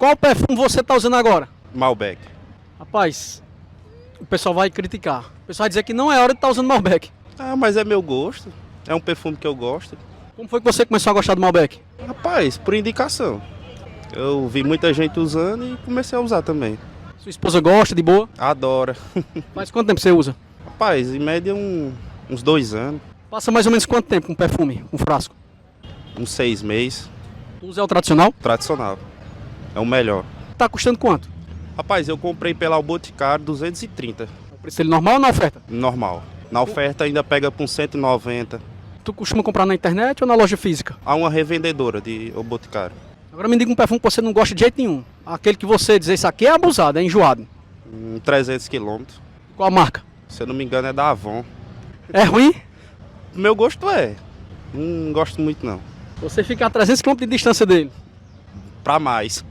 Qual perfume você tá usando agora? Malbec. Rapaz, o pessoal vai criticar. O pessoal vai dizer que não é hora de estar usando Malbec. Ah, mas é meu gosto. É um perfume que eu gosto. Como foi que você começou a gostar do Malbec? Rapaz, por indicação. Eu vi muita gente usando e comecei a usar também. Sua esposa gosta de boa? Adora. Faz quanto tempo você usa? Rapaz, em média uns 2 anos, Passa mais ou menos quanto tempo com perfume, com frasco? uns 6 meses. Tu usa é o tradicional? Tradicional. É o melhor. Tá custando quanto? Rapaz, eu comprei pela Boticário 230. O preço dele normal ou na oferta? Normal. Na oferta ainda pega por 190. Tu costuma comprar na internet ou na loja física? Há uma revendedora de O Boticário. Agora me diga um perfume que você não gosta de jeito nenhum. Aquele que você diz, isso aqui é abusado, é enjoado. 300 quilômetros. Qual a marca? Se eu não me engano é da Avon. É ruim? Meu gosto é. Não gosto muito não. Você fica a 300 km de distância dele. Pra mais.